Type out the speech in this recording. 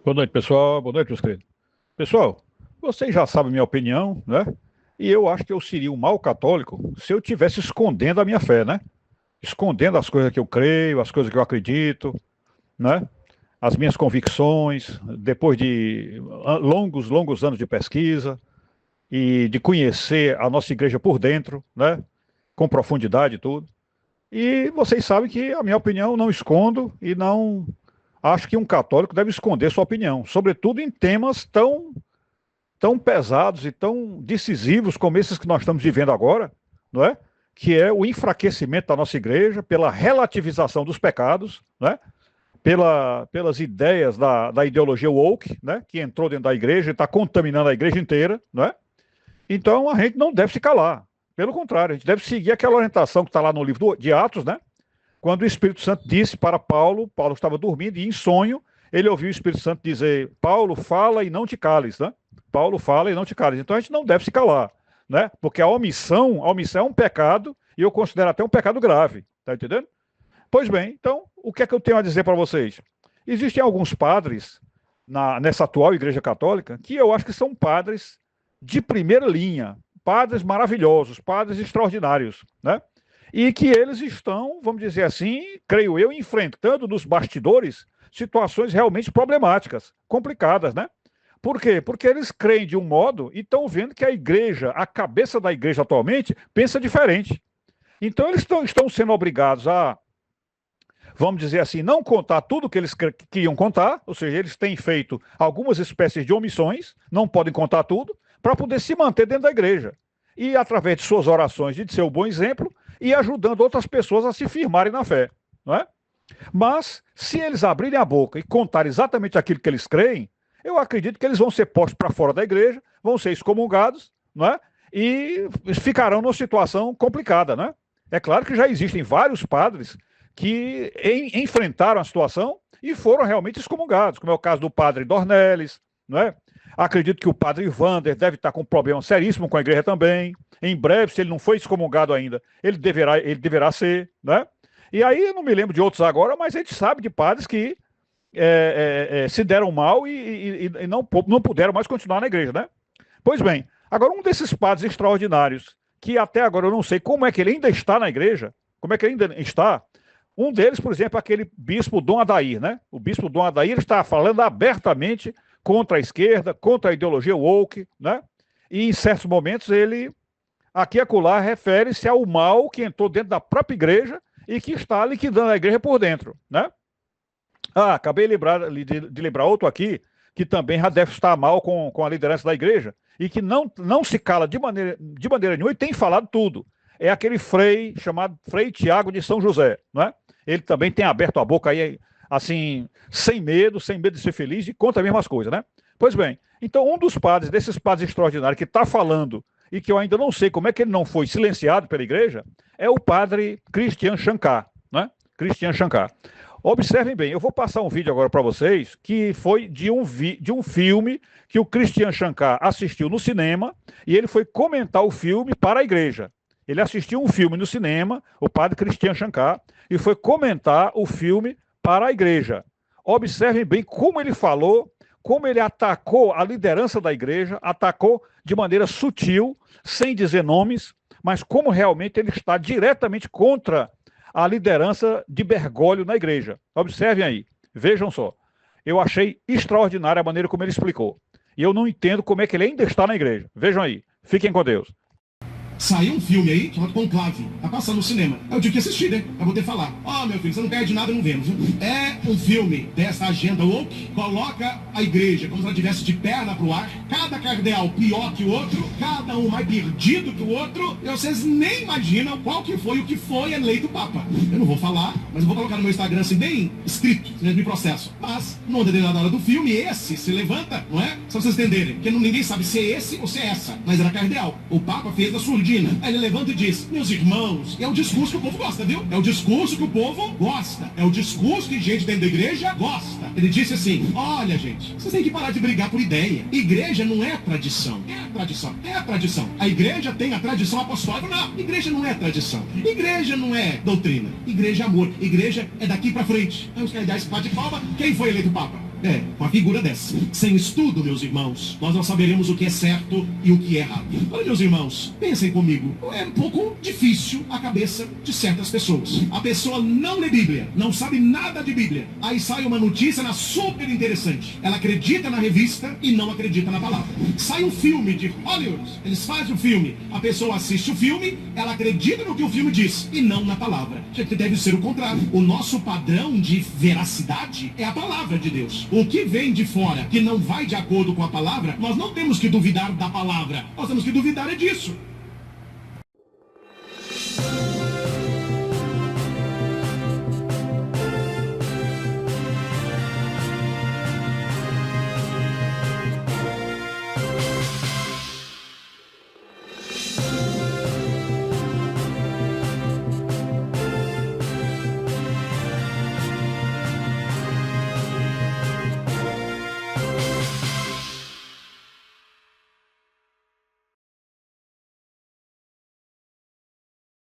Boa noite, pessoal. Boa noite, meus queridos. Pessoal, vocês já sabem a minha opinião, né? E eu acho que eu seria um mau católico se eu tivesse escondendo a minha fé, né? Escondendo as coisas que eu creio, as coisas que eu acredito, né? As minhas convicções, depois de longos, longos anos de pesquisa e de conhecer a nossa igreja por dentro, né? Com profundidade e tudo. E vocês sabem que a minha opinião não escondo e não acho que um católico deve esconder sua opinião, sobretudo em temas tão pesados e tão decisivos como esses que nós estamos vivendo agora, não é? Que é o enfraquecimento da nossa igreja pela relativização dos pecados, né? Pelas ideias da ideologia woke, né? Que entrou dentro da igreja e está contaminando a igreja inteira, não é? Então a gente não deve se calar. Pelo contrário, a gente deve seguir aquela orientação que está lá no livro de Atos, né? Quando o Espírito Santo disse para Paulo, Paulo estava dormindo e em sonho ele ouviu o Espírito Santo dizer: Paulo, fala e não te cales, né? Paulo fala e não te cales. Então a gente não deve se calar, né? Porque a omissão é um pecado e eu considero até um pecado grave, tá entendendo? Pois bem, então o que é que eu tenho a dizer para vocês? Existem alguns padres nessa atual Igreja Católica que eu acho que são padres de primeira linha, padres maravilhosos, padres extraordinários, né? E que eles estão, vamos dizer assim, creio eu, enfrentando nos bastidores situações realmente problemáticas, complicadas, né? Por quê? Porque eles creem de um modo e estão vendo que a igreja, a cabeça da igreja atualmente, pensa diferente. Então eles estão sendo obrigados a, vamos dizer assim, não contar tudo o que eles queriam contar, ou seja, eles têm feito algumas espécies de omissões, não podem contar tudo, para poder se manter dentro da igreja. E através de suas orações e de seu bom exemplo, e ajudando outras pessoas a se firmarem na fé, não é? Mas, se eles abrirem a boca e contarem exatamente aquilo que eles creem, eu acredito que eles vão ser postos para fora da igreja, vão ser excomungados, não é? E ficarão numa situação complicada, né? É claro que já existem vários padres que enfrentaram a situação e foram realmente excomungados, como é o caso do padre Dornelles, não é? Acredito que o padre Vander deve estar com um problema seríssimo com a igreja também. Em breve, se ele não foi excomungado ainda, ele deverá ser, né? E aí eu não me lembro de outros agora, mas a gente sabe de padres que se deram mal e não puderam mais continuar na igreja, né? Pois bem, agora um desses padres extraordinários, que até agora eu não sei como é que ele ainda está na igreja, como é que ele ainda está, um deles, por exemplo, é aquele bispo Dom Adair, né? O bispo Dom Adair está falando abertamente contra a esquerda, contra a ideologia woke, né? E em certos momentos ele, aqui e acolá, refere-se ao mal que entrou dentro da própria igreja e que está liquidando a igreja por dentro, né? Acabei de lembrar outro aqui, que também já deve estar mal com a liderança da igreja, e que não se cala de maneira nenhuma e tem falado tudo. É aquele frei chamado Frei Tiago de São José, né? Ele também tem aberto a boca aí, assim, sem medo de ser feliz, e conta as mesmas coisas, né? Pois bem, então um dos padres, desses padres extraordinários que está falando, e que eu ainda não sei como é que ele não foi silenciado pela igreja, é o padre Christian Shankar, né? Christian Shankar. Observem bem, eu vou passar um vídeo agora para vocês, que foi de um filme que o Christian Shankar assistiu no cinema, e ele foi comentar o filme para a igreja. Ele assistiu um filme no cinema, o padre Christian Shankar, e foi comentar o filme para a igreja. Observem bem como ele falou, como ele atacou a liderança da igreja, atacou de maneira sutil, sem dizer nomes, mas como realmente ele está diretamente contra a liderança de Bergoglio na igreja. Observem aí, vejam só. Eu achei extraordinária a maneira como ele explicou. E eu não entendo como é que ele ainda está na igreja. Vejam aí, fiquem com Deus. Saiu um filme aí chamado Conclave. Tá passando no cinema. Eu tive que assistir, né? Pra poder falar. Meu filho, você não perde nada, não vemos. É um filme dessa agenda woke. Coloca a igreja como se ela estivesse de perna pro ar. Cada cardeal pior que o outro. Cada um mais perdido que o outro. E vocês nem imaginam qual que foi o que foi eleito Papa. Eu não vou falar, mas eu vou colocar no meu Instagram assim, bem escrito, nesse processo. Mas, numa determinada hora do filme, esse se levanta, não é? Só pra vocês entenderem. Porque ninguém sabe se é esse ou se é essa. Mas era cardeal. O Papa fez da surdina. Aí ele levanta e diz: meus irmãos, é o discurso que o povo gosta, viu? É o discurso que o povo gosta. É o discurso que gente dentro da igreja gosta. Ele disse assim: olha, gente, vocês têm que parar de brigar por ideia. Igreja não é tradição. É tradição. É tradição. A igreja tem a tradição apostólica. Não, igreja não é tradição. Igreja não é doutrina. Igreja é amor. Igreja é daqui pra frente. Então os cardeais que bate palma. Quem foi eleito Papa? Uma figura dessa. Sem estudo, meus irmãos, nós não saberemos o que é certo e o que é errado. Olha, meus irmãos, pensem comigo. É um pouco difícil a cabeça de certas pessoas. A pessoa não lê Bíblia, não sabe nada de Bíblia. Aí sai uma notícia super interessante. Ela acredita na revista e não acredita na palavra. Sai um filme de Hollywood, eles fazem o filme. A pessoa assiste o filme, ela acredita no que o filme diz e não na palavra. Que deve ser o contrário. O nosso padrão de veracidade é a palavra de Deus. O que vem de fora, que não vai de acordo com a palavra, nós não temos que duvidar da palavra. Nós temos que duvidar disso.